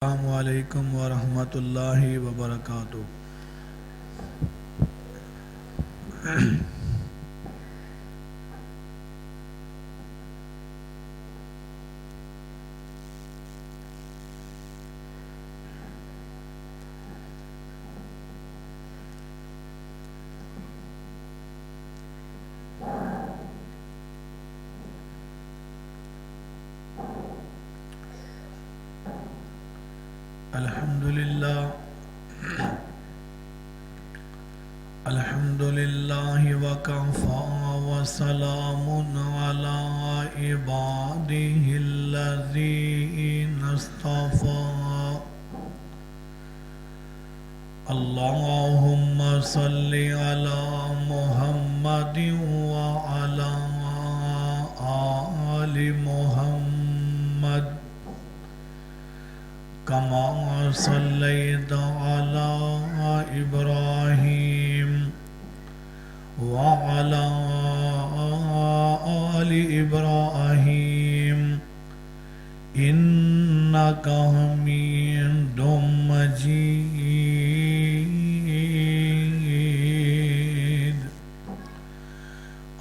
السلام علیکم ورحمۃ اللہ وبرکاتہ۔ الحمد للہ وکفی وسلام علی عبادہ الذین اصطفی۔ اللہم صلی علی محمد وعلی آل محمد کما صلیت علی ابراہیم وعلی آل ابراہیم انک حمید مجید۔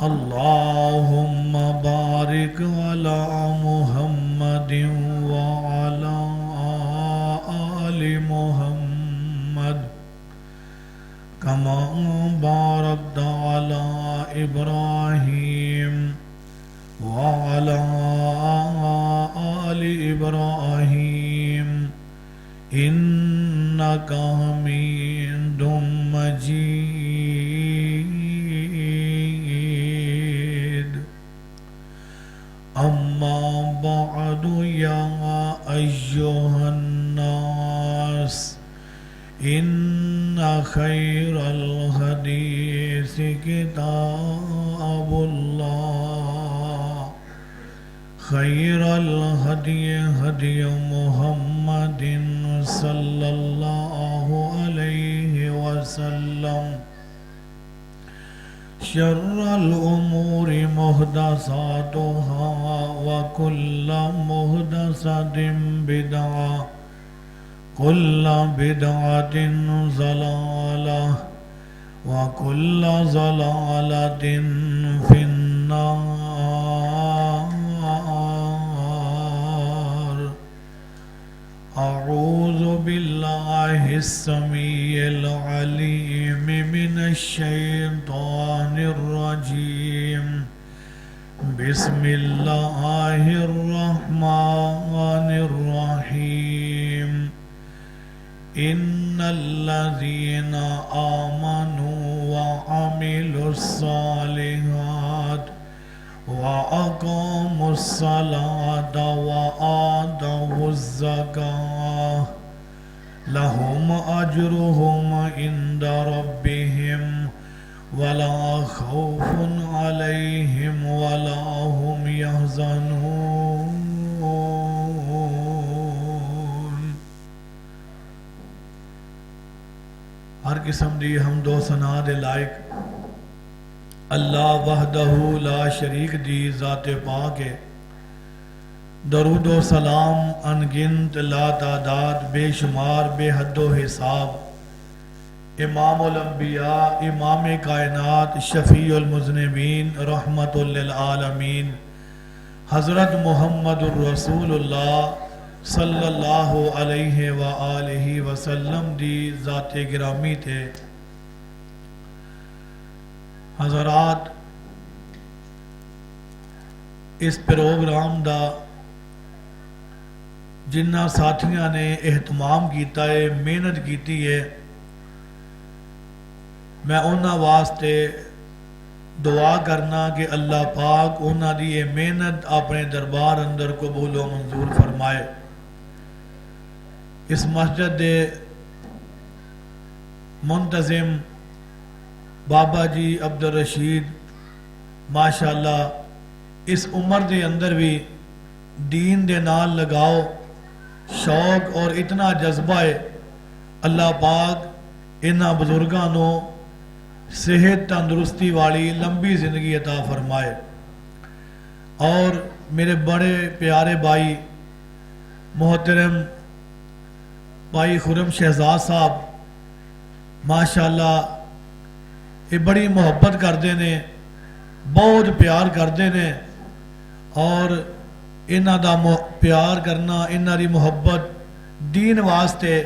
اللہم بارک علی محمد وعلی آل محمد کما بارکت علی ابراہیم وعلی آل ابراہیم انک حمید مجید۔ اما بعد یا ایھا الناس ان خیر الحدیث کتاب اللہ، خیر الہدی ہدی محمد صلی اللہ علیہ وسلم، شر الامور محدثاتها وکل محدثۃ بدعہ کل بدعۃ ضلالہ وکل ضلالۃ فی النار۔ اعوذ باللہ السمیع العلیم من الشیطان الرجیم، بسم اللہ الرحمن الرحیم۔ ان الذین آمنوا وعملوا الصالحات وأقاموا الصلاة وآتوا الزکاة لهم أجرهم عند ربهم ولا خوف عليهم ولا هم يحزنون۔ ہر قسم دی حمد و ثنا دے لائق اللہ وحدہ لا شریک دی ذات پاک ہے۔ درود و سلام انگنت لا تعداد بے شمار بے حد و حساب امام الانبیاء امام کائنات شفیع المذنبین رحمت للعالمین حضرت محمد الرسول اللہ صلی اللہ علیہ وآلہ وسلم دی ذات گرامی تھے۔ حضرات، اس پروگرام دا جنہ ساتھیاں نے اہتمام کیتا ہے، محنت کیتی ہے، میں انہاں واسطے دعا کرنا کہ اللہ پاک انہاں دی یہ محنت اپنے دربار اندر قبول و منظور فرمائے۔ اس مسجد دے منتظم بابا جی عبدالرشید ماشاءاللہ اس عمر دے اندر بھی دین دے نال لگاؤ شوق اور اتنا جذبہ ہے۔ اللہ پاک انہاں بزرگاں نو صحت تندرستی والی لمبی زندگی عطا فرمائے۔ اور میرے بڑے پیارے بھائی محترم بھائی خرم شہزاد صاحب ماشاءاللہ یہ بڑی محبت کرتے ہیں، بہت پیار کرتے ہیں، اور انہاں دا پیار کرنا، انہاں دی محبت دین واسطے،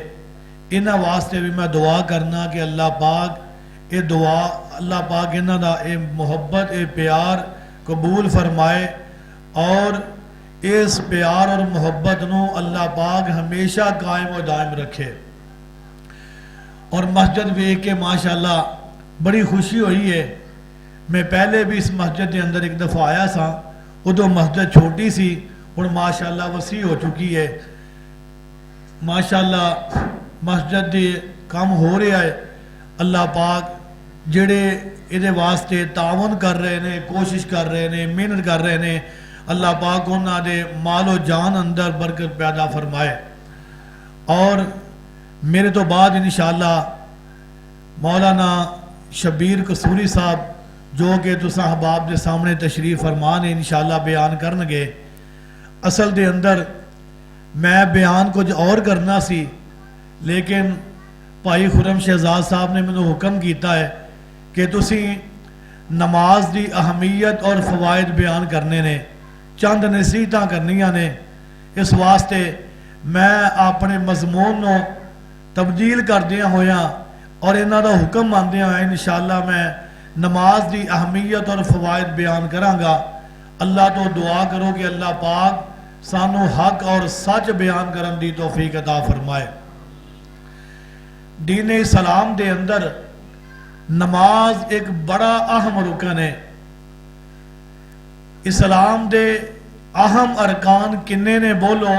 انہاں واسطے بھی میں دعا کرنا کہ اللہ پاک یہ دعا، اللہ پاک انہاں دا یہ محبت، یہ پیار قبول فرمائے، اور اس پیار اور محبت نو اللہ پاک ہمیشہ قائم و دائم رکھے۔ اور مسجد ویکھ کے ماشاءاللہ بڑی خوشی ہوئی ہے۔ میں پہلے بھی اس مسجد کے اندر ایک دفعہ آیا سا، ادو مسجد چھوٹی سی، اور ماشاءاللہ وسیع ہو چکی ہے۔ ماشاءاللہ مسجد دے کام ہو رہا ہے۔ اللہ پاک جڑے یہ واسطے تعاون کر رہے ہیں، کوشش کر رہے ہیں، محنت کر رہے ہیں، اللہ پاک انہاں دے مال و جان اندر برکت پیدا فرمائے۔ اور میرے تو بعد انشاءاللہ مولانا شبیر قصوری صاحب جو کہ تساں احباب دے سامنے تشریف فرمان انشاءاللہ بیان کرنگے۔ اصل دے اندر میں بیان کچھ اور کرنا سی، لیکن بھائی خرم شہزاد صاحب نے مجھے حکم کیتا ہے کہ تسی نماز دی اہمیت اور فوائد بیان کرنے نے، چند نصیحتاں کرنیاں نے۔ اس واسطے میں اپنے مضمون نو تبدیل کردیاں ہویاں اور انہاں دا حکم ماندیاں ہویاں انشاءاللہ میں نماز دی اہمیت اور فوائد بیان کرانگا۔ اللہ تو دعا کرو کہ اللہ پاک سانو حق اور سچ بیان کرن دی توفیق عطا فرمائے۔ دین اسلام دے اندر نماز ایک بڑا اہم رکن ہے۔ اسلام دے اہم ارکان کنے نے بولو،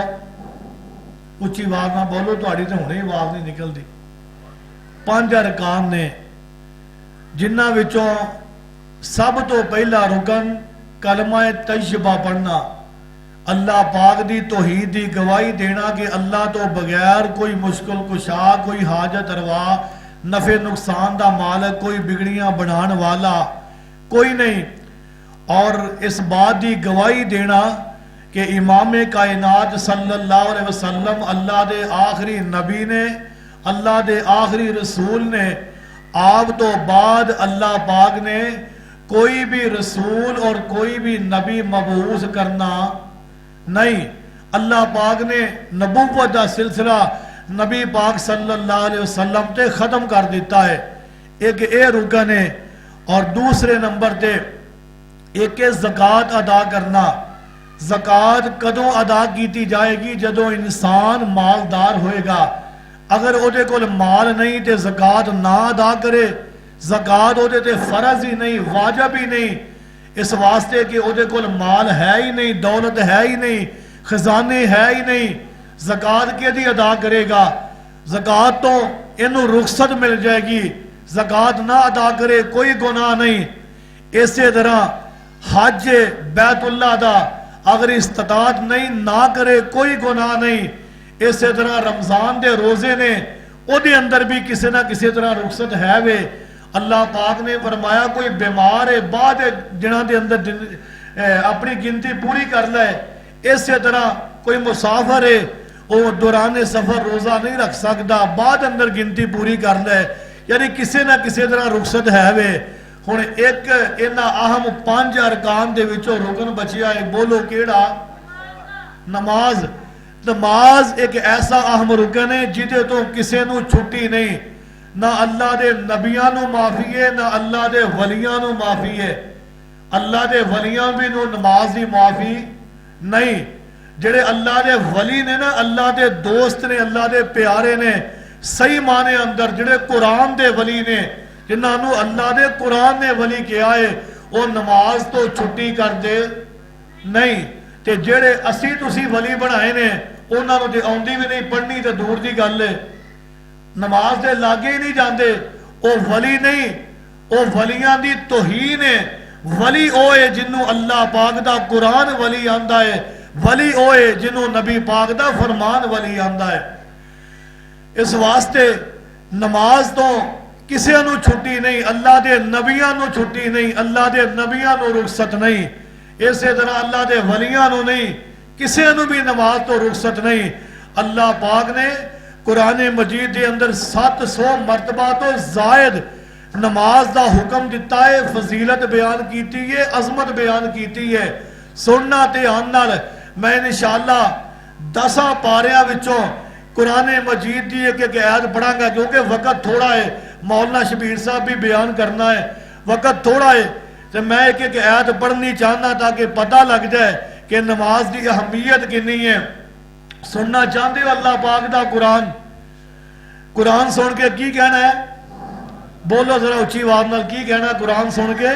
اچھی آواز نہ بولو، تہاڈی تے ہونے آواز نہیں نکلتی۔ 5 ارکان نے، جنہ وچوں سب تو پہلا رکن کلمہ طیبہ پڑھنا، اللہ پاک دی توحید دی گواہی دینا کہ اللہ تو بغیر کوئی مشکل کشا، کوئی حاجت روا، نفع نقصان دا مالک، کوئی بگڑیاں بنان والا کوئی نہیں، اور اس بات دی گواہی دینا کہ امام کائنات صلی اللہ علیہ وسلم اللہ دے آخری نبی نے، اللہ دے آخری رسول نے، آپ تو بعد اللہ پاک نے کوئی بھی رسول اور کوئی بھی نبی مبعوث کرنا نہیں۔ اللہ پاک نے نبوت دا سلسلہ نبی پاک صلی اللہ علیہ وسلم تے ختم کر دیتا ہے۔ ایک اے رکن ہے، اور دوسرے نمبر تے ایک زکوٰۃ ادا کرنا۔ زکوٰۃ کدوں ادا کیتی جائے گی؟ جدوں انسان مالدار ہوئے گا۔ اگر او دے کول مال نہیں تے زکوٰۃ نہ ادا کرے، زکوٰۃ او دے تے فرض ہی نہیں، واجب ہی نہیں، اس واسطے کہ او دے کول مال ہے ہی نہیں، دولت ہے ہی نہیں، خزانے ہے ہی نہیں، زکوٰۃ کے دی ادا کرے گا؟ زکوٰۃ تو انہوں رخصت مل جائے گی۔ زکوٰۃ نہ ادا کرے کوئی گناہ نہیں۔ اسی طرح حج بیت اللہ دا اگر استطاعت نہیں نہ کرے کوئی گناہ نہیں۔ اسی طرح رمضان دے روزے نے، او دے اندر بھی کسی نہ کسی طرح رخصت ہے وے۔ اللہ پاک نے فرمایا کوئی بیمار ہے بعد جنہ دے اندر اپنی گنتی پوری کر لے۔ اسی طرح کوئی مسافر ہے، وہ دوران سفر روزہ نہیں رکھ سکتا، بعد اندر گنتی پوری کر لے، یعنی کسی نہ کسی طرح رخصت ہے وے۔ ہن ایک انہاں اہم 5 ارکان دے وچوں رکن بچیا ہے، بولو کیڑا؟ نماز۔ نماز ایک ایسا اہم رکن ہے جدے تو کسے نو چھٹی نہیں، نہ اللہ دے نبیاں نو معافی ہے، نہ اللہ دے ولیاں نو معافی ہے۔ اللہ دے ولیاں بھی نو نماز دی معافی نہیں۔ جڑے اللہ دے ولی نے نا، اللہ دے دوست نے، اللہ دے پیارے نے، صحیح معنی اندر جڑے قرآن دے ولی نے، جنہاں نو اللہ دے قرآن نے ولی کیا ہے، وہ نماز تو چھٹی کر دے نہیں۔ تے جڑے اسی تسی ولی بنائے نے، انہاں نو تے آندی بھی نہیں، پڑھنی تے دور دی گل ہے، نماز دے لاگے ہی نہیں جاندے، او ولی نہیں، او ولیاں دی توہین ہے۔ ولی اوے جنہوں اللہ پاک دا قرآن ولی آندا ہے، ولی اوے جنہوں نبی پاک دا فرمان ولی آندا ہے۔ اس واسطے نماز تو کسی نو چھٹی نہیں، اللہ دے نبیاں نو چھٹی نہیں، اللہ دے نبیاں نو رخصت نہیں، اسی طرح اللہ دے ولیاں نو نہیں، کسی نو بھی نماز تو رخصت نہیں۔ اللہ پاک نے قرآن مجید دے اندر 700 مرتبہ تو زائد نماز دا حکم دیتا ہے، فضیلت بیان کیتی ہے، عظمت بیان کیتی ہے۔ سننا تے آنال میں انشاءاللہ 10 پاریاں وچوں قرآن مجید دی ایک آیت پڑھاں گا، کیونکہ وقت تھوڑا ہے، مولانا شبیر صاحب بھی بیان کرنا ہے، وقت تھوڑا ہے، تو میں ایک آیت پڑھنی چاہنا تاکہ پتہ لگ جائے کہ نماز دی اہمیت کنی ہے۔ سننا چاہتے ہو اللہ پاک دا قرآن؟ قرآن سن کے کی کہنا ہے؟ بولو ذرا اچھی آواز نال، کی کہنا ہے قرآن سن کے؟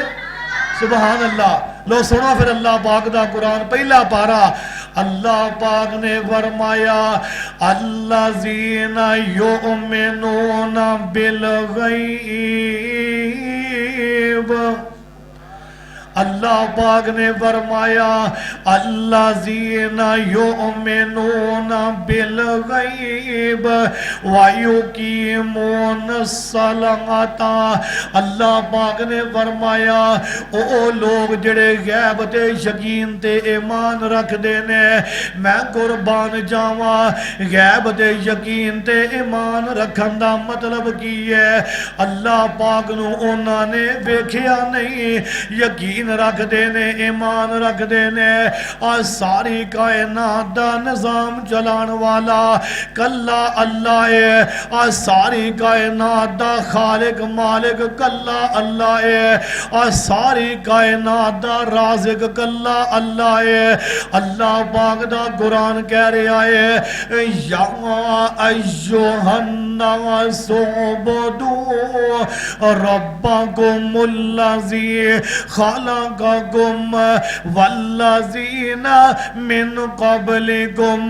سبحان اللہ۔ لو سنو پھر اللہ پاک دا قرآن، پہلا پارا اللہ پاک نے فرمایا الذین یؤمنون بالغیب، اللہ پاک نے فرمایا الذین یؤمنون بالغیب ویقیمون الصلاۃ، اللہ پاک نے فرمایا او لوگ جڑے غیب تے یقین تے ایمان رکھ دینے، میں قربان جاواں غیب تے یقین تے ایمان رکھن دا مطلب کی ہے؟ اللہ پاک نو انہاں نے ویکھیا نہیں، یقین رکھ دینے، ایمان رکھ دینے، آج ساری کائنات دا نظام چلان والا کلا اللہ ہے، آج ساری کائنات دا خالق مالک کلا اللہ ہے، آج ساری کائنات دا رازق کلا اللہ ہے۔ اللہ پاک دا قرآن کہہ رہا ہے یا ایھا الناس اعبدوا ربکم الذی خلقکم والذین من قبلکم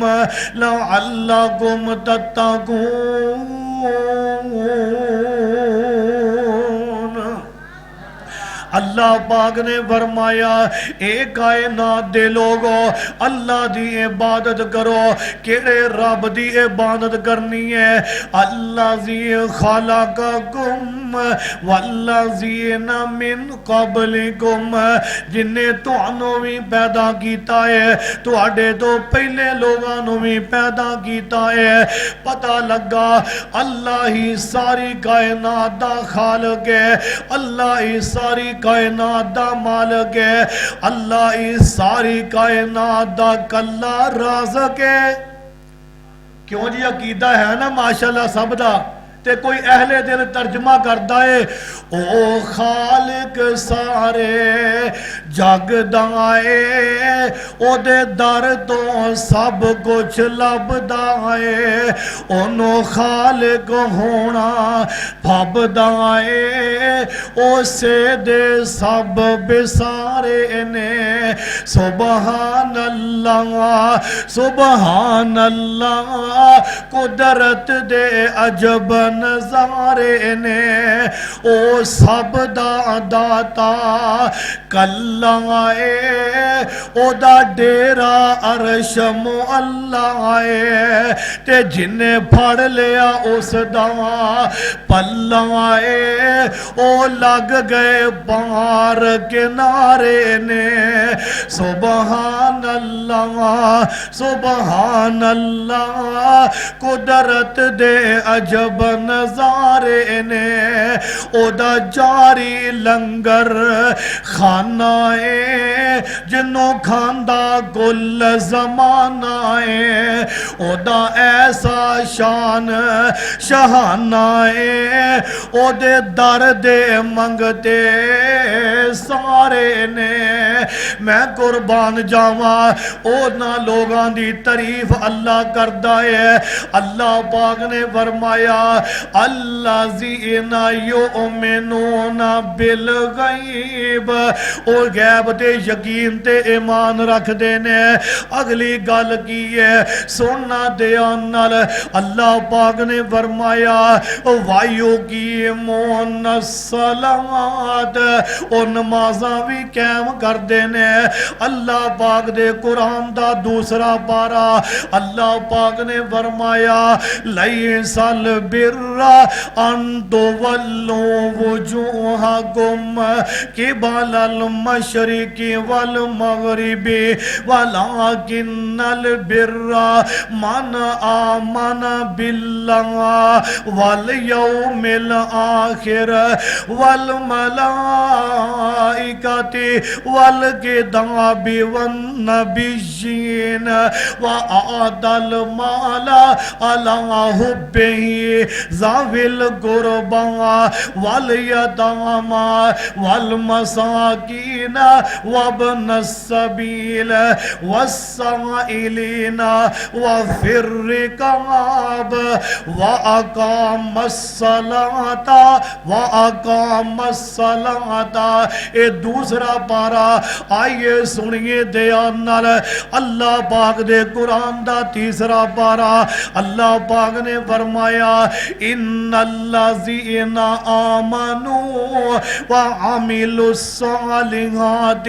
لعلکم تتقون۔ اللہ پاک نے فرمایا اے کائنات دے لوگو اللہ دی عبادت کرو، کیڑے رب دی عبادت کرنی ہے؟ الذی خلقکم والذین من قبلکم، جن نے تانوں بھی پیدا کیتا ہے، تواڈے تو پہلے لوگاں بھی پیدا کیتا ہے۔ پتہ لگا اللہ ہی ساری کائنات دا خالق ہے، اللہ ہی ساری کائنات دا مالک ہے، اللہ ہی ساری کائنات دا کلا رازق ہے۔ کیوں جی عقیدہ ہے نا ماشاءاللہ سب دا، تے کوئی اہل دل ترجمہ کرتا ہے او خالق سارے جگ دائے، او دے در تو سب کچھ لب دائے، انو خالق ہونا پھب دائے، او سے دے سب بسارے نے۔ سبحان اللہ سبحان اللہ، قدرت دے عجب نظارے نے، او سب دا داتا کلا اے، او دا ڈیرا عرش معلا اے، تے جنہیں پھڑ لیا اس دا پلا اے، او لگ گئے پار کنارے نے۔ سبحان اللہ سبحان اللہ، قدرت دے عجب نظارے نے، او دا جاری لنگر خانہ اے، جنوں کھاندا کل زمانہ اے، او دا ایسا شان شہانہ اے، او دے در دے منگتے سارے نے۔ میں قربان جاواں او نا لوگاں دی تعریف اللہ کردا ہے۔ اللہ پاک نے فرمایا الذین یؤمنون بالغیب، اور غیب تے یقین تے ایمان رکھ دینے۔ اگلی گل کی ہے سننا دھیان نال، اللہ پاک نے فرمایا وَيُقِيمُونَ الصَّلَاةَ، اور نمازاں بھی قائم کر دینے۔ اللہ پاک دے قرآن دا دوسرا پارا اللہ پاک نے فرمایا لیس البر ان تولوا وجوہکم قبل المشرق والمغرب ولکن البر من آمن باللہ والیوم الآخر والملائکۃ والکتاب والنبیین وآتى المال على حبه ذوي القربى واليتامى والمساكين وابن السبيل والسائلين وفي الرقاب وأقام الصلاة اے دوسرا پارا آئیے سنیے دھیان نال اللہ پاک دے قرآن دا تیسرا پارا اللہ پاک نے فرمایا ان الذین آمنوا وعملوا الصالحات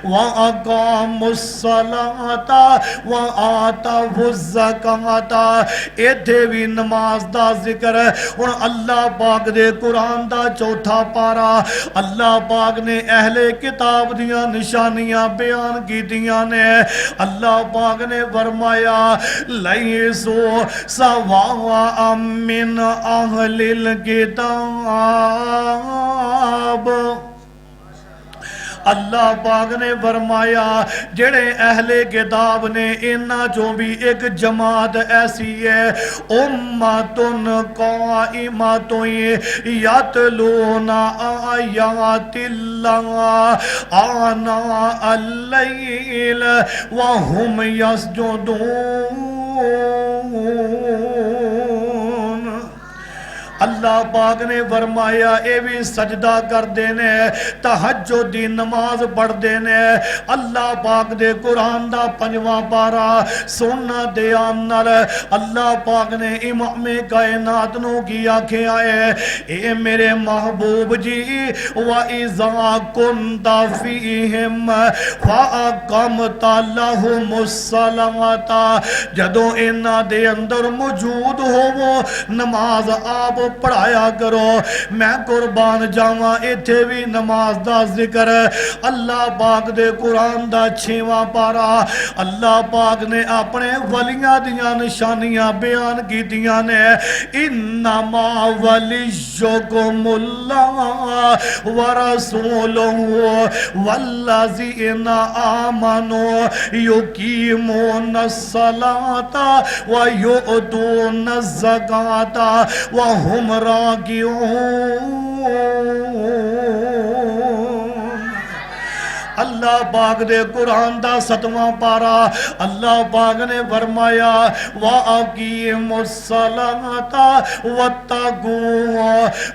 واقاموا الصلاة وآتوا الزکاۃ ایتھے بھی نماز دا ذکر ہے اور اللہ پاک دے قرآن دا چوتھا پارا اللہ پاک نے اہل کتاب دیاں نشانیاں بیان کی دیاں نے اللہ پاک نے فرمایا لیسو سواء من اہل الکتاب اللہ پاک نے فرمایا جڑے اہل کتاب نے انہاں چوں بھی ایک جماعت ایسی ہے امتن قائمت یتلون آیات اللہ آناء اللیل وهم یسجدون اللہ پاک نے فرمایا اے بھی سجدہ کر دینے تہجد دی نماز پڑھ دینے اللہ پاک دے قرآن دا پنجواں پارا سننا دیان نال اللہ پاک نے امام کائنات نو کی آنکھیں آئے اے میرے محبوب جی وَإِذَا كُنْتَ فِيهِمْ فَأَقَمْتَ لَهُمُ الصَّلَاةَ جدوں انہاں دے اندر موجود ہو نماز آپ پڑھایا کرو میں قربان جاواں ایتھے بھی نماز دا ذکر اللہ پاک دے قرآن دا 6واں پارا اللہ پاک نے اپنے ولیاں دیاں نشانیاں بیان کی دیاں نے انما ولیکم اللہ ورسولہ والذین آمنوا یقیمون الصلاۃ ویؤتون الزکاۃ وهم راکعون اللہ پاک دے قرآن دا 7واں پارا اللہ پاک نے فرمایا وَأَقِیمُوا الصَّلَاةَ وَاتَّقُوهُ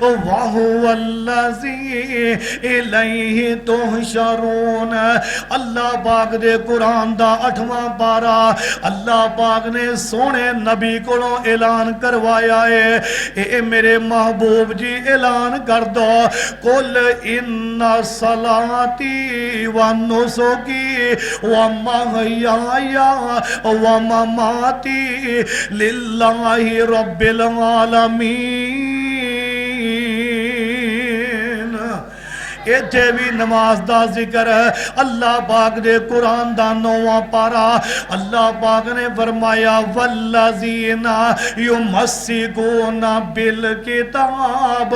وَهُوَ الَّذِي إِلَيْهِ تُحْشَرُونَ اللہ پاک دے قرآن دا 8واں پارا اللہ پاک نے سونے نبی کو اعلان کروایا ہے اے میرے محبوب جی اعلان کر دو قُلْ إِنَّ صَلَاتِي وَنُسُكِي وَمَحْيَايَ وَمَمَاتِي لِلَّهِ رَبِّ الْعَالَمِينَ ایتھے بھی نماز دا ذکر ہے اللہ پاک دے قرآن دا 9واں پارا اللہ پاک نے فرمایا والذین یمسکون بالکتاب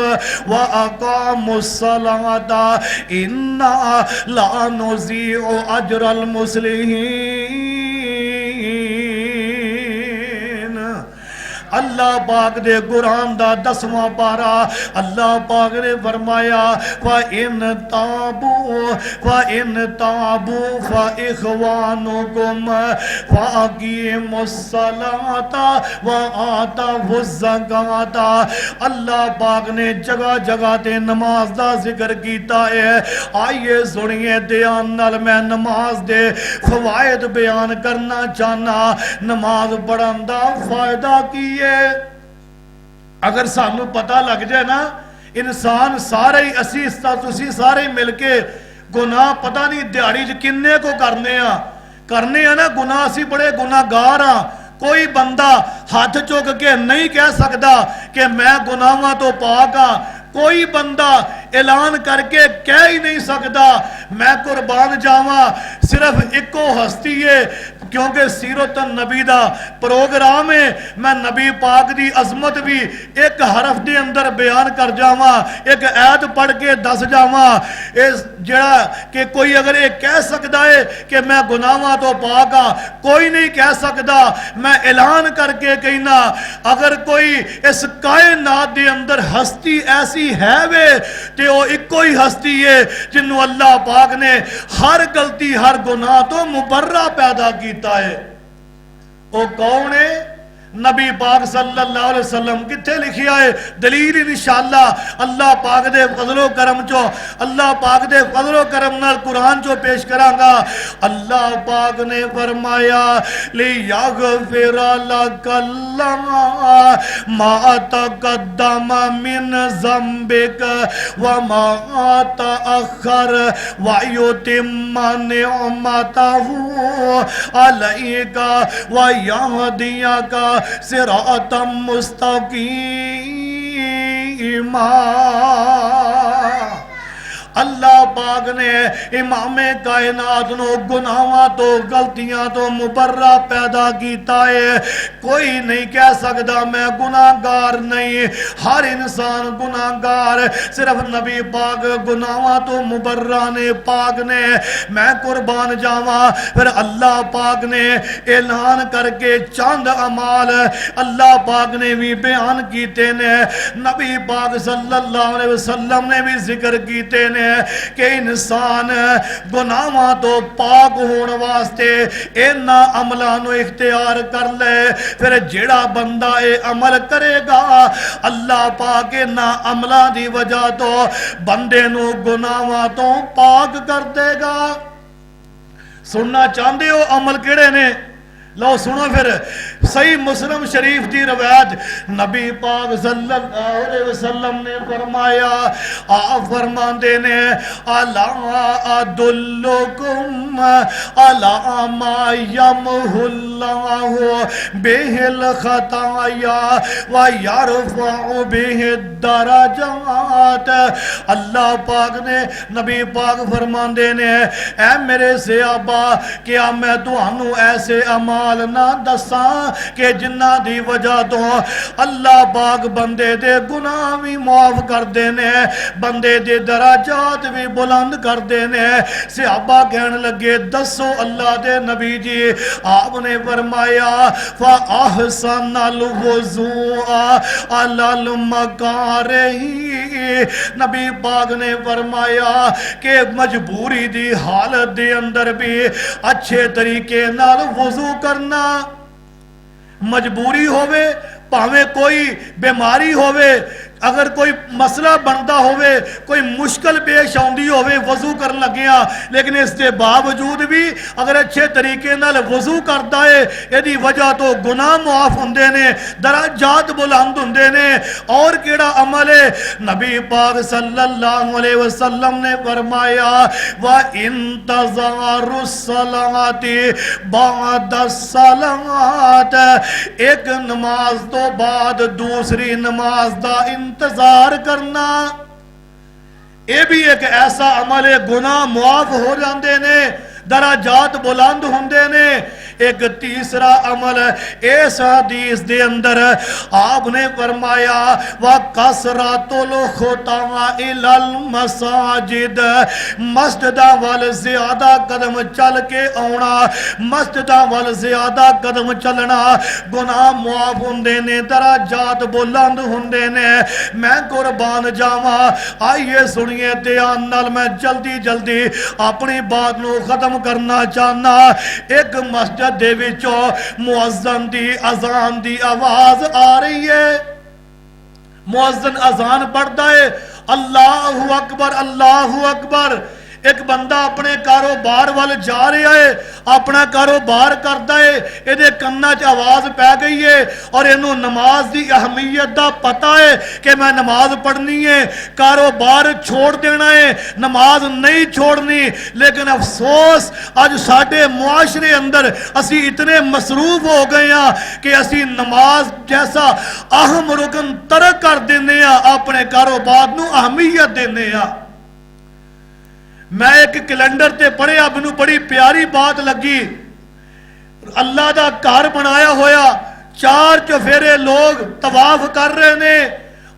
واقاموا الصلاۃ انا لا نضیع اجر المصلحین اللہ پاک دے قرآن دا 10واں پارا اللہ پاک نے فرمایا فَإِن تَابُوا فَإِخْوَانُكُمْ فَأَقِیمُوا الصَّلَاةَ وَآتَوُا الزَّکَاۃَ اللہ پاک نے جگہ جگہ تے نماز دا ذکر کیتا ہے آئیے سنیے دھیان نال میں نماز دے فوائد بیان کرنا چاہنا نماز پڑھن دا فائدہ کی اگر سانو پتہ لگ جائے نا انسان سارے ہی اسی تسی سارے مل کے گناہ پتہ نہیں دیہڑی کنے کو کرنے ہیں نا گناہ اسی بڑے گناہگار ہاں کوئی بندہ ہاتھ چک کے نہیں کہہ سکتا کہ میں گناہاں تو پاک ہاں. کوئی بندہ اعلان کر کے کہہ ہی نہیں سکتا میں قربان جاواں صرف ایکو ہستی ہے. کیونکہ سیرت النبی دا پروگرام ہے. میں نبی پاک دی عظمت بھی ایک حرف دے اندر بیان کر جاواں, ایک آیت پڑھ کے دس جاواں. جڑا کہ کوئی اگر ایک کہہ سکتا ہے کہ میں گناہاں تو پاک ہاں, کوئی نہیں کہہ سکتا. میں اعلان کر کے کہنا اگر کوئی اس کائنات دے اندر ہستی ایسی ہے وے تے وہ ایکو ہی ہستی ہے جنہوں اللہ پاک نے ہر غلطی ہر گناہ تو مبرہ پیدا کیتا ہے. وہ کون ہے؟ نبی پاک صلی اللہ علیہ وسلم. کتھے لکھیا ہے؟ دلیل انشاءاللہ اللہ پاک دے فضل و کرم چو, اللہ پاک دے فضل و کرم نال قرآن چو پیش کران گا. اللہ پاک نے فرمایا لِيَغْفِرَ لَكَ اللَّهُ مَا تَقَدَّمَ مِنْ ذَنْبِكَ وَمَا تَأَخَّرَ وَيُتِمَّ نِعْمَتَهُ عَلَيْكَ وَيَهْدِيَكَ صراطا مستقیما. اللہ پاک نے امام کائنات نو گناہاں تو غلطیاں تو مبرہ پیدا کیتا ہے. کوئی نہیں کہہ سکتا میں گناہگار نہیں, ہر انسان گناہگار. صرف نبی پاک گناہاں تو مبرہ نے پاک نے. میں قربان جاواں پھر اللہ پاک نے اعلان کر کے چند اعمال اللہ پاک نے بھی بیان کیتے نے, نبی پاک صلی اللہ علیہ وسلم نے بھی ذکر کیتے نے کہ انسان گناہاں تو پاک ہون واسطے اینا عملانو اختیار کر لے. پھر جڑا بندہ اے عمل کرے گا اللہ پاک اینا عملان دی وجہ تو بندے نو گناہاں تو پاک کر دے گا. سننا چاہندے ہو عمل کیڑے نے؟ لو سنو پھر. صحیح مسلم شریف دی روایت نبی پاک صلی اللہ علیہ وسلم نے فرمایا, آپ فرماندے نے الا ادلکم علی ما یمحو اللہ بہ الخطایا ویرفع بہ الدرجات. اللہ پاک نے نبی پاک فرماندے نے اے میرے صحابہ کیا میں تانوں ایسے اعمال نہ دساں کہ جنہ دی وجہ تو اللہ پاک بندے دے گناہ بھی معاف کر دینے, بندے دے درجات بھی بلند کر دینے. صحابہ کہنے لگے دسو اللہ دے نبی جی. آپ نے فرمایا فَأَحْسَنَ الْوُضُوءَ عَلَى الْمَكَارِهِ. نبی پاک نے فرمایا کہ مجبوری دی حالت دے اندر بھی اچھے طریقے نال وضو کرنا. مجبوری ہوئے پاویں کوئی بیماری ہوئے, اگر کوئی مسئلہ بنتا ہوئے, کوئی مشکل پیش آندی ہوئے وضو کرن لگیا, لیکن اس کے باوجود بھی اگر اچھے طریقے نال وضو کرتا ہے یدی وجہ تو گناہ معاف ہوندے نے, درجات بلند ہوندے نے. اور کیڑا عمل ہے؟ نبی پاک صلی اللہ علیہ وسلم نے فرمایا وَإِنْتَظَارُ الصَّلَاةِ بَعْدَ الصَّلَاةِ. ایک نماز تو بعد دوسری نماز دا انتظار کرنا, اے بھی ایک ایسا عمل ہے گناہ معاف ہو جاندے نے, درجات بلند ہوندے نے. ایک تیسرا عمل اس حدیث دے اندر آپ نے فرمایا وَقَسْرَةُ الْخُطَوَا إِلَى الْمَسَاجِدِ. مسجدہ وال زیادہ قدم چل کے آنا, مسجدہ وال زیادہ قدم چلنا گناہ معاف ہوندے نے, درجات بلند ہوندے نے. میں قربان جاواں, آئیے سنیے دھیان نال, میں جلدی جلدی اپنی بات نو ختم کرنا چاہنا. ایک مسجد دے وچوں مؤذن دی اذان دی آواز آ رہی ہے, مؤذن اذان پڑھتا ہے اللہ اکبر اللہ اکبر. ایک بندہ اپنے کاروبار وال جا رہا ہے، اپنا کاروبار کرتا ہے، یہ کنا چ آواز پی گئی ہے اور انہوں نماز دی اہمیت دا پتا ہے کہ میں نماز پڑھنی ہے، کاروبار چھوڑ دینا ہے، نماز نہیں چھوڑنی۔ لیکن افسوس اج ساڈے معاشرے اندر اسی اتنے مصروف ہو گئے ہیں کہ اسی نماز جیسا اہم رکن ترک کر دینے ہیں، اپنے کاروبار نو اہمیت دینے ہیں۔ میں ایک کیلنڈر تے پڑھیا، مینوں بڑی پیاری بات لگی، اللہ دا گھر بنایا ہویا، 4 چفیرے لوگ طواف کر رہے نے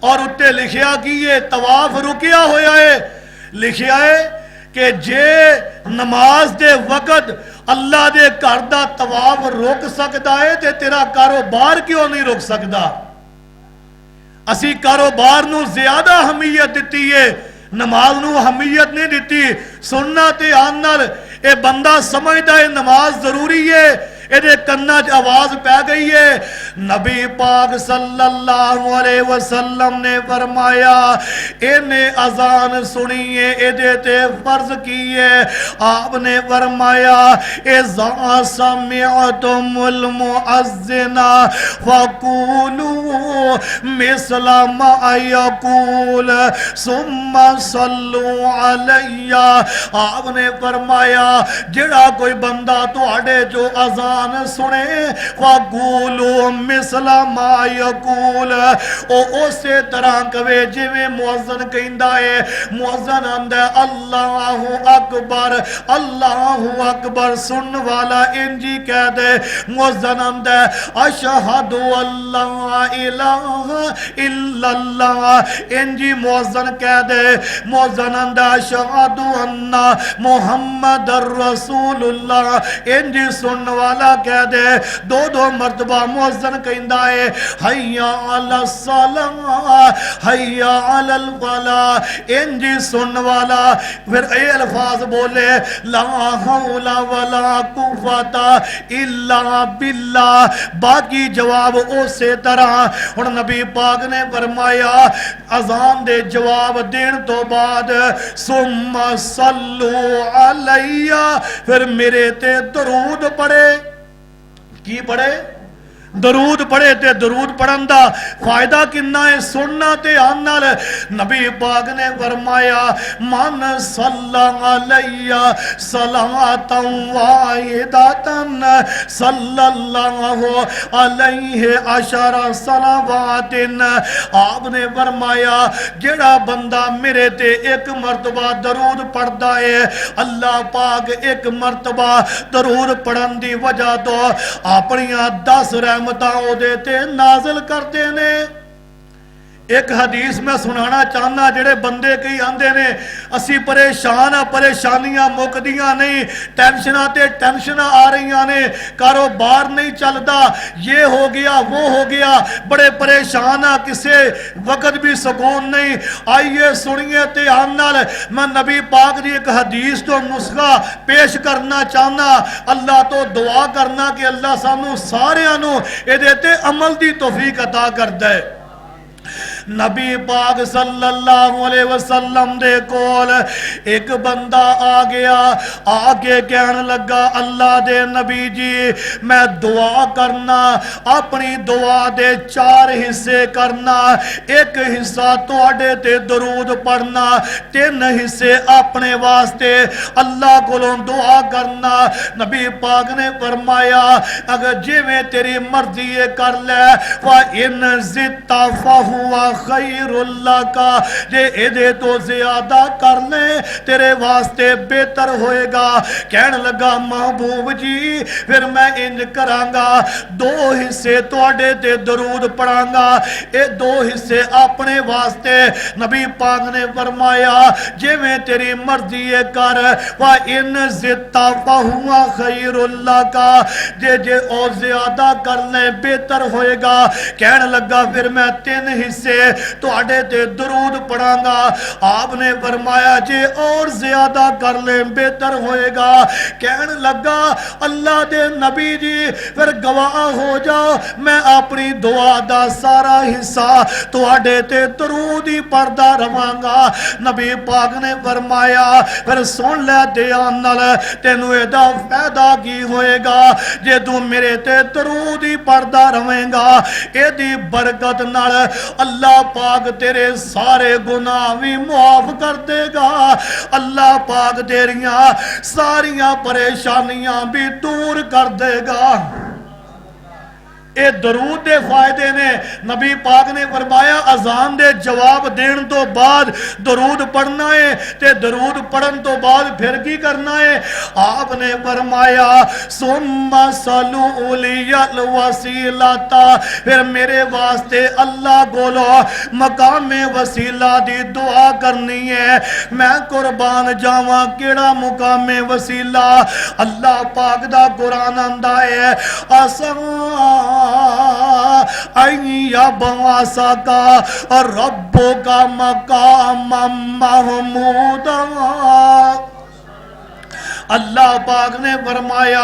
اور اتے لکھیا کی یہ طواف رکیا ہویا ہے، لکھیا ہے کہ جے نماز دے وقت اللہ دے گھر دا طواف روک سکتا ہے تے تیرا کاروبار کیوں نہیں روک سکتا؟ اسی کاروبار نو زیادہ اہمیت دیتی ہے، نماز نو اہمیت نہیں دیتی۔ سننا تے آن نال اے بندہ سمجھدا ہے نماز ضروری ہے، ایدے کناں چ آواز پہ گئی ہے۔ نبی پاک صلی اللہ علیہ وسلم نے فرمایا انہیں اذان سنیے، ایدے تے فرض کیے۔ آپ نے فرمایا اذا سمعتم المؤذن فقولوا مثل ما یقول ثم صلوا علی۔ آپ نے فرمایا جڑا کوئی بندہ تواڈے جو اذان سنے فقولوا مثل ما یقول، او اسی طرح کہے جویں مؤذن کہندا ہے۔ مؤذن آندا ہے اللہ اکبر اللہ اکبر، سن والا انجی کہہ دے۔ مؤذن آندا ہے اشہد اللہ الہ الا اللہ، انجی مؤذن کہہ دے۔ مؤذن آندا ہے اشہد ان محمد رسول اللہ، انجی سن والا کہہ دے۔ 2 مرتبہ مؤذن کہندا ہے حی علی الصلاۃ حی علی الفلاح، انجی سن والا پھر اے الفاظ بولے لا حول ولا قوت الا باللہ، باقی جواب اسی طرح۔ ہن نبی پاک نے فرمایا اذان دے جواب دین تو بعد ثم صلو علی، پھر میرے تے درود پڑھے۔ کی پڑھے؟ درود پڑھے۔ تے درود پڑھن دا فائدہ کنا ہے؟ سننا تے آن نال نبی پاک نے فرمایا من صلی علی صلاۃ واحدۃ صلی اللہ علیہ عشر صلوات، آپ نے فرمایا جڑا بندہ میرے تے ایک مرتبہ درود پڑھدا ہے، اللہ پاک ایک مرتبہ درود پڑھن دی وجہ تو اپنیاں 10 رحمتاں او دے تے نازل کرتے نے۔ ایک حدیث میں سنانا چاہنا، جڑے بندے کئی آندے نے اسی پریشان ہیں، پریشانیاں مکدیاں نہیں، ٹینشناں تے ٹینشناں آ رہیاں نے، کاروبار نہیں چلتا، یہ ہو گیا وہ ہو گیا، بڑے پریشان ہیں، کسے وقت بھی سکون نہیں۔ آئیے سنیے تے آن نال میں نبی پاک دی ایک حدیث تو نسخہ پیش کرنا چاہنا، اللہ تو دعا کرنا کہ اللہ سانو سارے نو اے دیتے عمل دی توفیق عطا کر دے۔ نبی پاک صلی اللہ علیہ وسلم دے کول ایک بندہ آ گیا، آگے کہنے لگا اللہ دے نبی جی میں دعا کرنا، اپنی دعا دے 4 حصے کرنا، ایک حصہ تواڈے تے درود پڑھنا، 3 حصے اپنے واسطے اللہ کولوں دعا کرنا۔ نبی پاک نے فرمایا اگر جی میں تیری مرضی کر لے، وَإِنْ زِدْتَ فَهُوَ خیر اللہ کا، جے ایدے تو زیادہ کر لیں تیرے واسطے بہتر ہوئے گا۔ کہنے لگا محبوب جی پھر میں انج کرانگا 2 حصے تواڈے تے درود پڑھانگا، اے 2 حصے اپنے واسطے۔ نبی پاک نے فرمایا جے میں تیری مرضی کر، وَإِنْ زِدْتَ فَهُوَ خَيْرُ لَكَ، جے او زیادہ کر لیں بہتر ہوئے گا۔ کہنے لگا پھر میں 3 حصے تو آڑے تے درود پڑھاں گا. آپ نے فرمایا جے اور زیادہ کر لیں بہتر ہوئے گا. کہن لگا اللہ دے نبی جی پھر گواہ ہو جاؤ میں اپنی دعا دا سارا حصہ تو آڑے تے درود ہی پڑھدا رہاں گا. نبی پاک نے فرمایا پھر سن لے دھیان نال تینوں ایدا فائدہ کی ہوئے گا جے تو میرے تے درود ہی پڑھدا رہیں گا. ایدی برکت نال اللہ پاک تیرے سارے گناہ بھی معاف کر دے گا. اللہ پاک تیریاں ساریاں پریشانیاں بھی دور کر دے گا. اے درود دے فائدے نے. نبی پاک نے فرمایا اذان دے جواب دین تو بعد درود پڑھنا ہے تے درود پڑھن تو بعد پھر کی کرنا ہے. آپ نے فرمایا ثم صلوا لی الوسیلۃ پھر میرے واسطے اللہ کولو مقام وسیلہ دی دعا کرنی ہے. میں قربان جاواں کیڑا مقام وسیلہ. اللہ پاک دا قرآن آندا ہے آسان بواسا کا ربو کا مقام محمودا. اللہ پاک نے فرمایا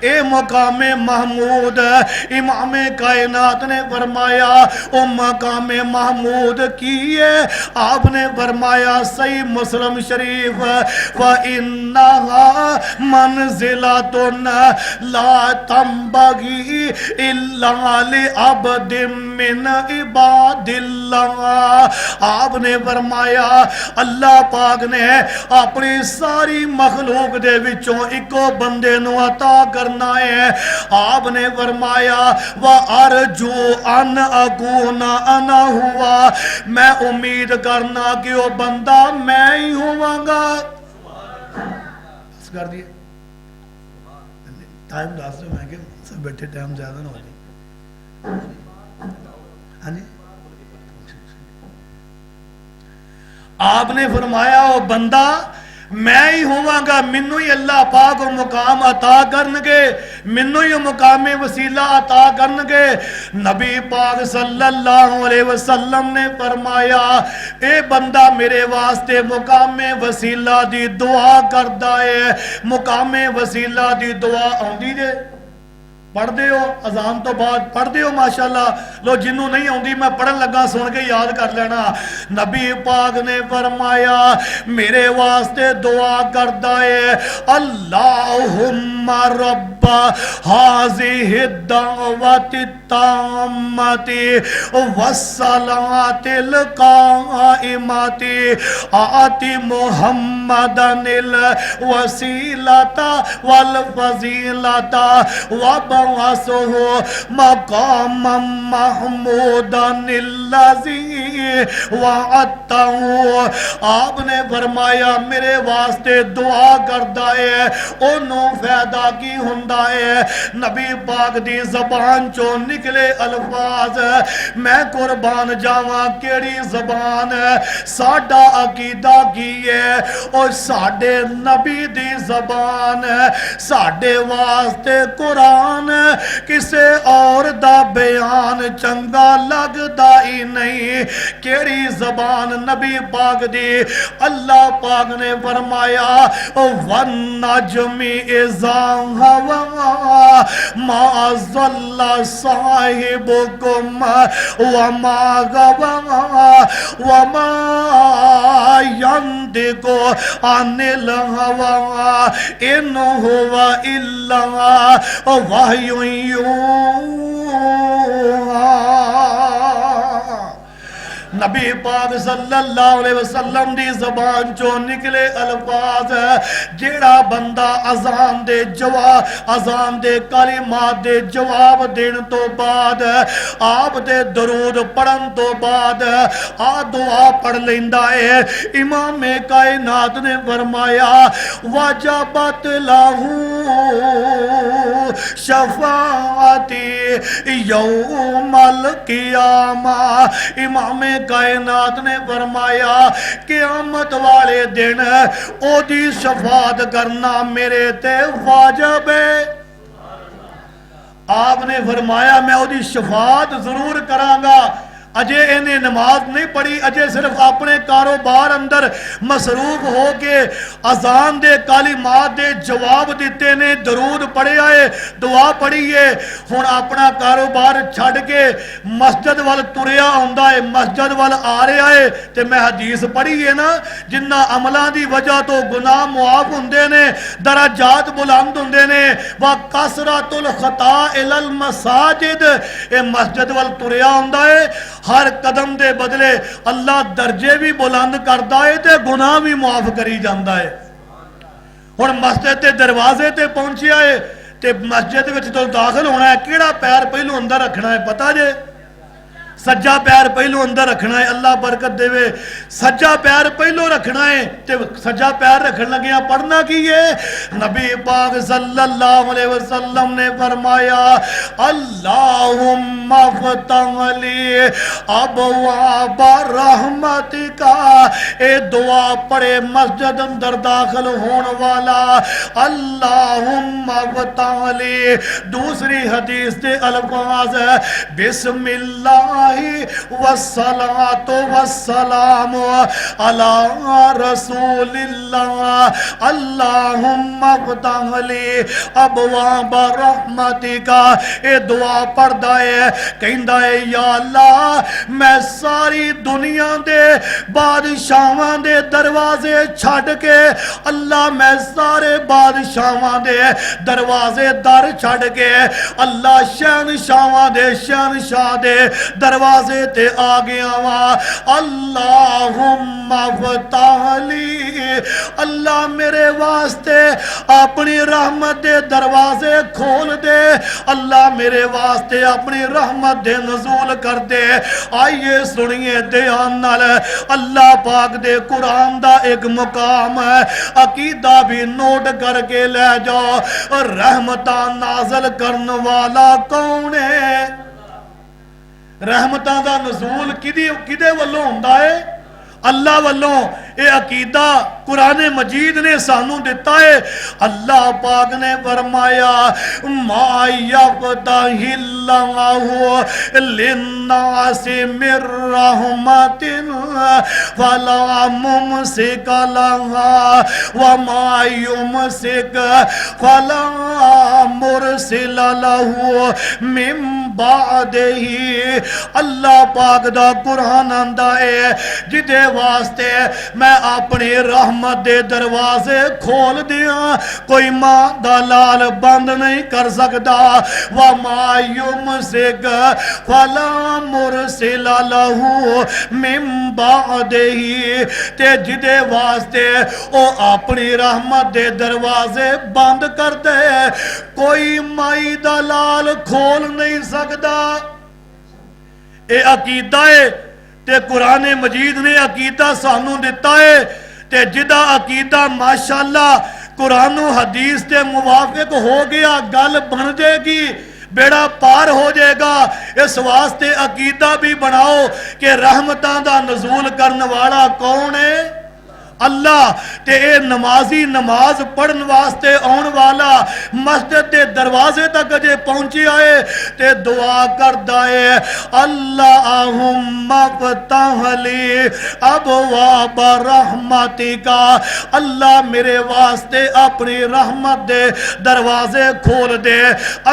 اے مقام محمود. امام کائنات نے فرمایا او مقام محمود کی ہے. آپ نے فرمایا صحیح مسلم شریف فَإِنَّهَا مَنزِلَةٌ لَا تَنبَغِي إِلَّا لِعَبْدٍ مِّنْ عِبَادِ اللَّهِ. آپ نے فرمایا اللہ پاک نے اپنی ساری مخلوق دے وچوں ایکو بندے نو عطا کرنا ہے. آپ نے فرمایا وَأَرْجُو أَنْ أَكُونَ أَنَا ہوا میں امید کرنا کہ وہ بندہ میں ہی ہوں گا. کر دیئے ٹائم داس دے میں کہ سب بیٹھے ٹائم زیادہ نہ ہو جائے. ہاں جی آپ نے فرمایا وہ بندہ میں ہی ہوا گا. منو ہی اللہ پاک و مقام عطا کرنگے منو ہی مقام وسیلہ عطا کرنگے. نبی پاک صلی اللہ علیہ وسلم نے فرمایا اے بندہ میرے واسطے مقام وسیلہ دی دعا کردہ ہے. مقام وسیلہ دی دعا آندی دے پڑھ دے ہو اذان تو بعد پڑھ دے ہو ماشاءاللہ. لو جنہوں نہیں ہوندی میں پڑھن لگا سن کے یاد کر لینا. نبی پاک نے فرمایا میرے واسطے دعا کردہ ہے اللہم رب حاضی الدعوت التامت والصلاة القائمت آتی محمدن الوسیلت والفضیلت وبعثه مقاما محمودا الذی وعدته. آپ نے فرمایا میرے واسطے دعا کردہ ہے انہوں فیض کی ہوندہ ہے. نبی پاک دی زبان چو نکلے الفاظ میں قربان جاواں کیڑی زبان ساڈا عقیدہ کی ہے اور ساڈے نبی دی زبان ساڈے واسطے قرآن کسے اور دا بیان چنگا لگدا ہی نہیں. کیڑی زبان نبی پاک دی. اللہ پاک نے فرمایا وَالنَّجْمِ إِذَا هَوَىٰ مَا ضَلَّ صَاحِبُكُمْ وَمَا غَوَىٰ وَمَا يَنطِقُ عَنِ الْهَوَىٰ إِنْ هُوَ إِلَّا وَحْيٌ يُوحَىٰ. نبی پاک صلی اللہ علیہ وسلم دی زبان چو نکلے الفاظ جیڑا بندہ اذان دے کلمات دے جواب دین تو بعد آپ دے درود پڑھن تو بعد دعا پڑھ لیندہ ہے. امام کائنات نے فرمایا وجبت لہو شفاعتی یوم القیامہ. امام کائنات نے فرمایا قیامت والے دن او دی شفاعت کرنا میرے تے واجب ہے. آپ نے فرمایا میں او دی شفاعت ضرور کراں گا اجے انہیں نماز نہیں پڑھی، اجے صرف اپنے کاروبار اندر مصروف ہو کے اذان دے کلمات دے جواب دیتے نے، درود پڑھے آئے، دعا پڑھیے، ہن اپنا کاروبار چھڑ کے مسجد وال تریا آندا ہے، مسجد وال آ رہا ہے۔ تے میں حدیث پڑھی ہے نا، جنہ عملاں دی وجہ تو گناہ معاف ہوندے نے، درجات بلند ہوندے نے، وَقَسْرَةُ الْخَطَا إِلَى الْمَسَاجِدِ، اے مسجد وال تریا آندا ہے، ہر قدم دے بدلے اللہ درجے بھی بلند کردا ہے تے گناہ بھی معاف کری جاندا ہے۔ ہن مسجد دے دروازے تے پہنچیا ہے تے مسجد وچ تو داخل ہونا ہے، کیڑا پیر پہلو اندر رکھنا ہے پتہ جے؟ سجا پیر پہلو اندر رکھنا ہے، اللہ برکت دے وے، سجا پیر پہلو رکھنا ہے، تے سجا پیر رکھن لگیا پڑھنا کی ہے؟ نبی پاک صلی اللہ علیہ وسلم نے فرمایا اللہم افتح لی ابواب رحمتک، اے دعا پڑھے مسجد اندر داخل ہون والا، اللہم افتح لی، دوسری حدیث دے الفاظ ہے بسم اللہ والصلاة والسلام على رسول اللہ، اللہم افتح لی ابواب رحمتک، اے دعا پڑھدا ہے، کہندا ہے یا اللہ میں ساری دنیا دے بادشاہاں دے دروازے چھڈ کے، اللہ میں سارے بادشاہاں دے دروازے در چھڈ کے، اللہ شہنشاہاں دے شہنشاہ دے دروازے تے آ گیا وا، اللہم افتح لی، اللہ میرے واسطے اپنی رحمت دے دروازے کھول دے، اللہ میرے واسطے اپنی رحمت دے نزول کر دے۔ آئیے سنیے دھیان نال، اللہ پاک دے قرآن دا ایک مقام ہے، عقیدہ بھی نوٹ کر کے لے جاؤ، رحمتاں نازل کرن والا کون ہے؟ رحمتاں دا نزول کدے والوں ہوندا ہے؟ اللہ والوں۔ اے عقیدہ قرآن مجید نے سانو دیتا ہے، اللہ پاک نے فرمایا ما یفتح اللہ للناس من رحمت فلا ممسک لها وما یمسک فلا مرسل له من بعدہ۔ اللہ پاک دا قرآن آندا ہے جدے واسطے میں اپنی رحمت دے دروازے کھول دیاں، کوئی ماں دا لال بند نہیں کر سکتا، وَمَا يُمْسِكْ فَلَا مُرْسِلَ لَهُ مِن بَعْدِهِ، تے جدے واسطے او اپنی رحمت دے دروازے بند کر دے، کوئی مائی دا لال کھول نہیں سکتا۔ اے عقیدہ ہے تے قرآن مجید نے عقیدہ سانو دیتا ہے، تے جدا عقیدہ ماشاءاللہ قرآن و حدیث تے موافق ہو گیا، گل بن جائے گی، بیڑا پار ہو جائے گا۔ اس واسطے عقیدہ بھی بناؤ کہ رحمتاں دا نزول کرن والا کون ہے؟ اللہ، تے اے نمازی نماز پڑھن واسطے آن والا مسجد دے دروازے تک جے پہنچی آئے تے دعا کردا ہے اللہم افتح لی ابواب رحمتک، اللہ میرے واسطے اپنی رحمت دے دروازے کھول دے،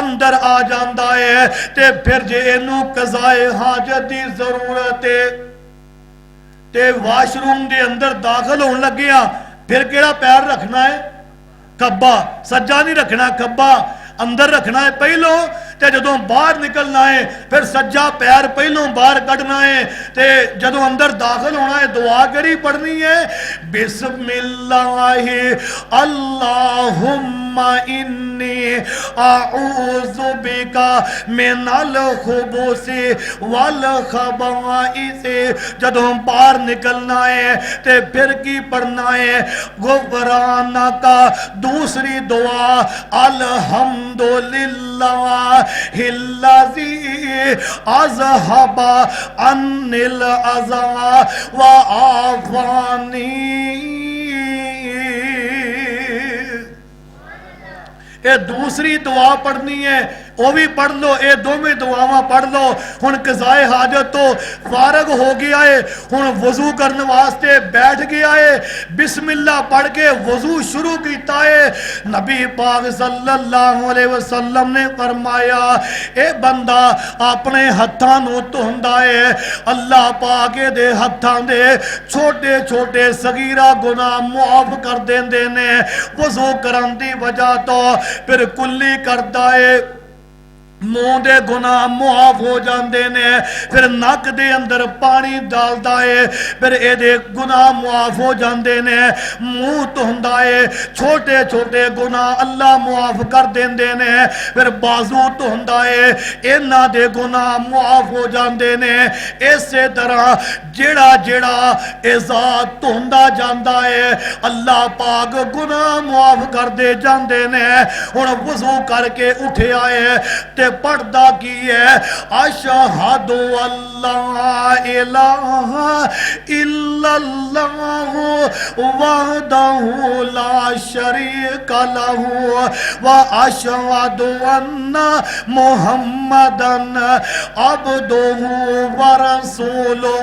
اندر آ جاندا ہے تے پھر جے اینو قضائے حاجت دی ضرورت ہے تے واش روم دے اندر داخل ہون لگیا، پھر کیڑا پیر رکھنا ہے؟ کھبا، سجا نہیں رکھنا، کھبا اندر رکھنا ہے پہلو، تے جدوں باہر نکلنا ہے پھر سجا پیر پہلوں باہر کٹنا ہے، تے جدوں اندر داخل ہونا ہے دعا کری پڑھنی ہے بسم اللہ اللہم انی اعوذ بکا من الخبث والخبائث، جدوں باہر نکلنا ہے تے پھر کی پڑھنا ہے غفرانک، دوسری دعا الحمدللہ الذی اذھب عنی الاذى وعافانی، اے دوسری دعا پڑھنی ہے، وہ بھی پڑھ لو، اے دوویں دعاواں پڑھ لو۔ ہن قضائے حاجت تو فارغ ہو گیا ہے، ہن وضو کرنے واسطے بیٹھ گیا ہے، بسم اللہ پڑھ کے وضو شروع کیتا ہے۔ نبی پاک صلی اللہ علیہ وسلم نے فرمایا اے بندہ اپنے ہتھاں نو دھوندا ہے، اللہ پاک دے ہتھاں دے چھوٹے چھوٹے صغیرہ گناہ معاف کر دیندے نے، وضو کرن دی وجہ تو پھر کلی کردا ہے، منہ دے گناہ معاف ہو جاندے نے، پھر نک دے اندر پانی ڈالدا ہے، پھر اے دے گناہ معاف ہو جاندے نے، منہ دھوندا ہے، چھوٹے چھوٹے گناہ اللہ معاف کر دیندے نے، پھر بازو دھوندا ہے، انہاں دے گناہ معاف ہو جاندے نے۔ اسی طرح جیڑا جیڑا اے ذات دھوندا جاندا ہے اللہ پاک گناہ معاف کر دے جاندے نے۔ ہن وضو کر کے اٹھے آئے تے پڑھدا کی ہے اشہد اللہ الہ الا اللہ وحدہ لا شریک لہ واشہد ان محمدن عبدہ ورسولہ۔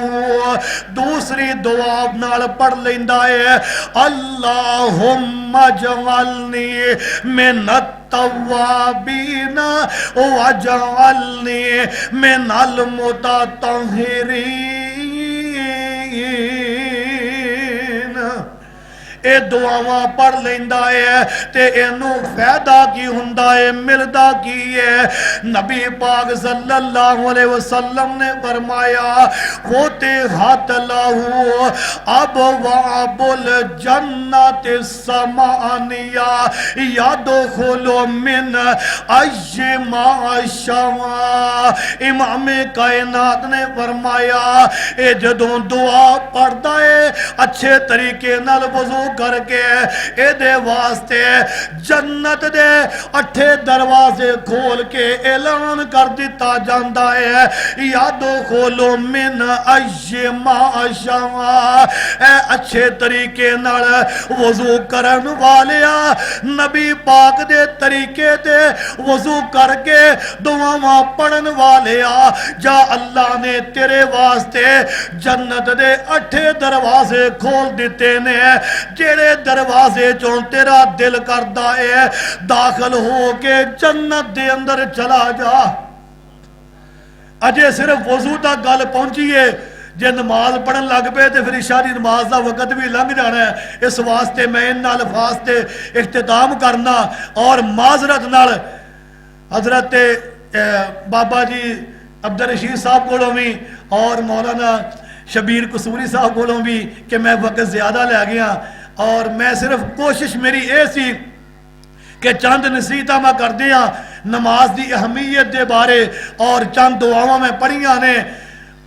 دوسری دعا نال پڑھ لیندا ہے اللہم اجعلنی من التوابین واجعلنی من المتطہرین۔ اے دعاواں پڑھ لیندا ہے تے اینو فائدہ کی ہوندا ہے، ملدا کی ہے۔ نبی پاک صلی اللہ علیہ وسلم نے فرمایا فتحت لہ ابواب الجنت الثمانیہ یدخل من ای ما شاء۔ امام کائنات نے فرمایا اے جدوں دعا پڑھدا ہے اچھے طریقے نال وضو کر کے اے دے واسطے جنت دے 8 دروازے کھول کے اعلان کر دیتا جاندا ہے یدخل من ای ما شاء۔ اے اچھے طریقے نال وضو کرن والیا نبی پاک دے طریقے تے وضو کر کے دعاواں پڑھن والیا جا اللہ نے تیرے واسطے جنت دے 8 دروازے کھول دیتے نے، جیڑے دروازے چوں تیرا دل کردا ہے داخل ہو کے جنت دے اندر چلا جا۔ اجے صرف وضو تک گل پہنچی ہے، جے نماز پڑھن لگ پے تے پھر عشاء دی نماز دا وقت بھی لنگ جانا ہے۔ اس واسطے میں ان الفاظ تے اختتام کرنا اور معذرت نال حضرت بابا جی عبدالرشید صاحب کولوں بھی اور مولانا شبیر قصوری صاحب کولوں بھی کہ میں وقت زیادہ لے گیا، اور میں صرف کوشش میری اے سی کہ چند نصیحتاں میں کر دیاں نماز دی اہمیت دے بارے اور چند دعاواں میں پڑھیاں نے۔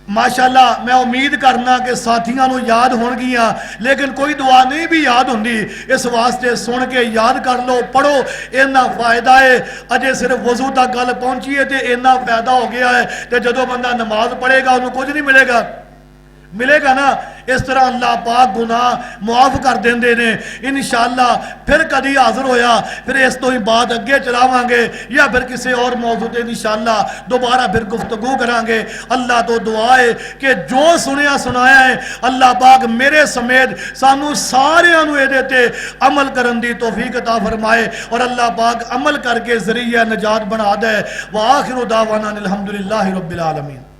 ماشاءاللہ میں امید کرنا کہ ساتھیاں نو یاد ہون گیاں، لیکن کوئی دعا نہیں بھی یاد ہوندی، اس واسطے سن کے یاد کر لو، پڑھو، اینا فائدہ ہے۔ اجے صرف وضو تک گل پہنچی ہے تے اینا فائدہ ہو گیا ہے تے جدو بندہ نماز پڑھے گا انہوں کچھ نہیں ملے گا، ملے گا نا۔ اس طرح اللہ پاک گناہ معاف کر دیندے نے۔ انشاءاللہ پھر کدی حاضر ہویا پھر اس تو ہی بات اگے چلاواں گے یا پھر کسی اور موضوع تے انشاءاللہ دوبارہ پھر گفتگو کریں گے۔ اللہ تو دعا ہے کہ جو سنیا سنایا ہے اللہ پاک میرے سمیت سانو سارے انو اے دیتے عمل کرن دی توفیق عطا فرمائے اور اللہ پاک عمل کر کے ذریعہ نجات بنا دے۔ وآخر دعوانا الحمدللہ رب العالمین۔